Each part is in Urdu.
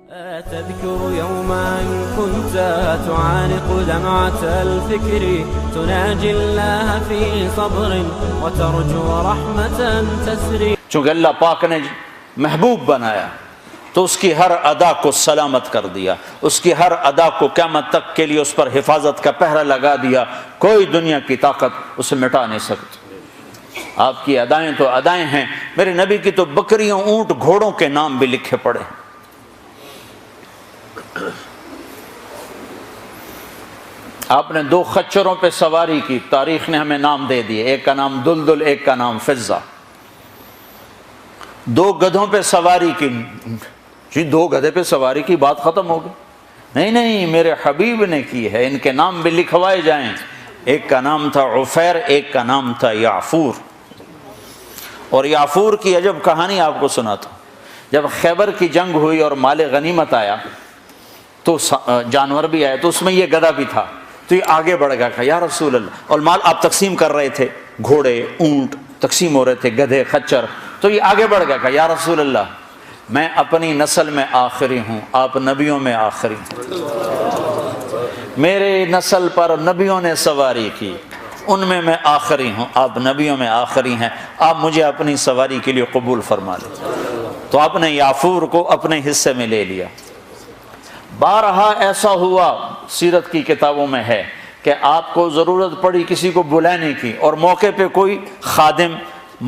تذكر يوما كنت تعانق دمعة الفكر تناجي الله في صبر وترجو رحمة تسري. چونکہ اللہ پاک نے محبوب بنایا تو اس کی ہر ادا کو سلامت کر دیا، اس کی ہر ادا کو قیامت تک کے لیے اس پر حفاظت کا پہرا لگا دیا، کوئی دنیا کی طاقت اسے مٹا نہیں سکتی۔ آپ کی ادائیں تو ادائیں ہیں، میرے نبی کی تو بکریوں، اونٹ، گھوڑوں کے نام بھی لکھے پڑے ہیں۔ آپ نے 2 خچروں پہ سواری کی، تاریخ نے ہمیں نام دے دیے، ایک کا نام دلدل، ایک کا نام فضہ۔ 2 گدھوں پہ سواری کی، جی 2 گدھے پہ سواری کی بات ختم ہو گئی؟ نہیں، میرے حبیب نے کی ہے، ان کے نام بھی لکھوائے جائیں۔ ایک کا نام تھا عفیر، ایک کا نام تھا یعفور۔ اور یعفور کی عجب کہانی آپ کو سناتا ہوں۔ جب خیبر کی جنگ ہوئی اور مال غنیمت آیا تو جانور بھی آئے، تو اس میں یہ گدھا بھی تھا، تو یہ آگے بڑھ گیا کہ یا رسول اللہ، اور مال آپ تقسیم کر رہے تھے، گھوڑے، اونٹ تقسیم ہو رہے تھے، گدھے، خچر، تو یہ آگے بڑھ گیا کہ یا رسول اللہ، میں اپنی نسل میں آخری ہوں، آپ نبیوں میں آخری ہیں، میرے نسل پر نبیوں نے سواری کی، ان میں آخری ہوں، آپ نبیوں میں آخری ہیں، آپ مجھے اپنی سواری کے لیے قبول فرما لیں۔ تو آپ نے یعفور کو اپنے حصے میں لے لیا۔ بارہا ایسا ہوا، سیرت کی کتابوں میں ہے کہ آپ کو ضرورت پڑی کسی کو بلانے کی اور موقع پہ کوئی خادم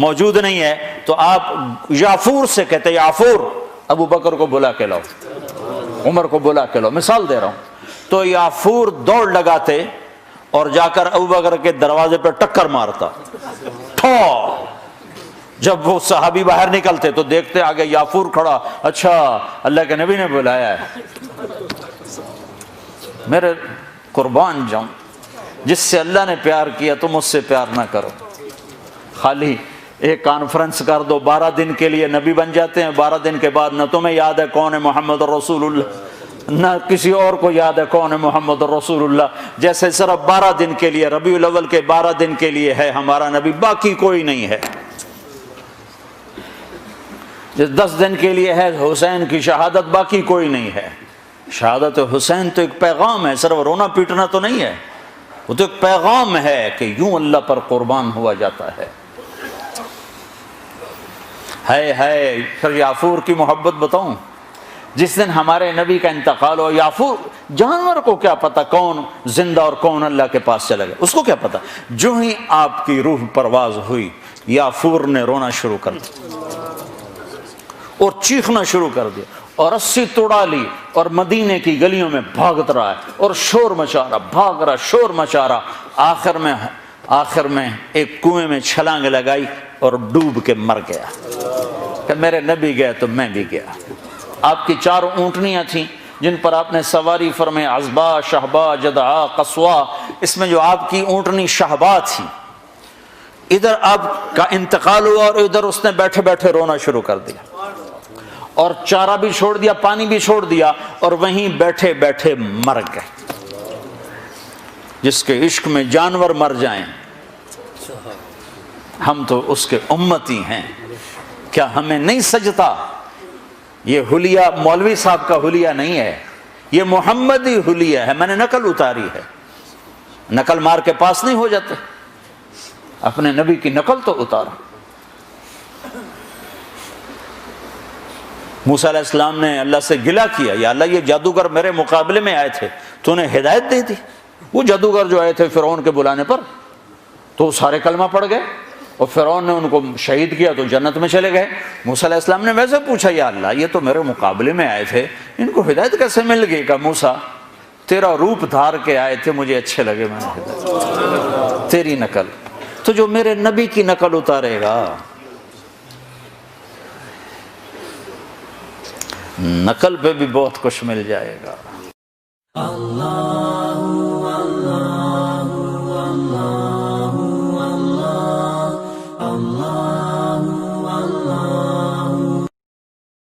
موجود نہیں ہے، تو آپ یعفور سے کہتے یعفور ابو بکر کو بلا کے لاؤ، عمر کو بلا کے لاؤ، مثال دے رہا ہوں۔ تو یعفور دوڑ لگاتے اور جا کر ابو بکر کے دروازے پہ ٹکر مارتا، ٹھو۔ جب وہ صحابی باہر نکلتے تو دیکھتے آگے یعفور کھڑا، اچھا اللہ کے نبی نے بلایا ہے۔ میرے قربان جاؤں، جس سے اللہ نے پیار کیا تم اس سے پیار نہ کرو۔ خالی ایک کانفرنس کر دو، 12 دن کے لیے نبی بن جاتے ہیں، 12 دن کے بعد نہ تمہیں یاد ہے کون ہے محمد رسول اللہ، نہ کسی اور کو یاد ہے کون ہے محمد رسول اللہ۔ جیسے صرف 12 دن کے لیے، ربیع الاول کے 12 دن کے لیے ہے ہمارا نبی، باقی کوئی نہیں ہے۔ 10 دن کے لیے ہے حسین کی شہادت، باقی کوئی نہیں ہے۔ شہادت حسین تو ایک پیغام ہے، صرف رونا پیٹنا تو نہیں ہے، وہ تو ایک پیغام ہے کہ یوں اللہ پر قربان ہوا جاتا ہے۔ پھر یعفور کی محبت بتاؤں، جس دن ہمارے نبی کا انتقال ہو، یعفور جانور کو کیا پتا کون زندہ اور کون اللہ کے پاس چلا گیا، اس کو کیا پتا، جو ہی آپ کی روح پرواز ہوئی یعفور نے رونا شروع کر دیا اور چیخنا شروع کر دیا اور رسی توڑا لی اور مدینے کی گلیوں میں بھاگت رہا ہے اور شور مچا رہا، بھاگ رہا، شور مچا رہا۔ آخر میں ایک کنویں میں چھلانگ لگائی اور ڈوب کے مر گیا کہ میرے نبی گئے تو میں بھی گیا۔ آپ کی 4 اونٹنیاں تھیں جن پر آپ نے سواری فرمائی، عزبا، شہبا، جدعا، قصوا۔ اس میں جو آپ کی اونٹنی شہبا تھی، ادھر آپ کا انتقال ہوا اور ادھر اس نے بیٹھے بیٹھے رونا شروع کر دیا اور چارہ بھی چھوڑ دیا، پانی بھی چھوڑ دیا اور وہیں بیٹھے بیٹھے مر گئے۔ جس کے عشق میں جانور مر جائیں، ہم تو اس کے امتی ہیں، کیا ہمیں نہیں سجتا؟ یہ حلیہ مولوی صاحب کا حلیہ نہیں ہے، یہ محمدی حلیہ ہے، میں نے نقل اتاری ہے۔ نقل مار کے پاس نہیں ہو جاتے، اپنے نبی کی نقل تو اتارا۔ موسیٰ علیہ السلام نے اللہ سے گلہ کیا، یا اللہ یہ جادوگر میرے مقابلے میں آئے تھے، تو انہیں ہدایت دے دی۔ وہ جادوگر جو آئے تھے فرعون کے بلانے پر، تو سارے کلمہ پڑھ گئے اور فرعون نے ان کو شہید کیا تو جنت میں چلے گئے۔ موسیٰ علیہ السلام نے ویسے پوچھا، یا اللہ یہ تو میرے مقابلے میں آئے تھے، ان کو ہدایت کیسے مل گئی؟ کہ موسیٰ تیرا روپ دھار کے آئے تھے، مجھے اچھے لگے، میں نے ہدایت تیری نقل۔ تو جو میرے نبی کی نقل اتارے گا، نقل پہ بھی بہت کچھ مل جائے گا۔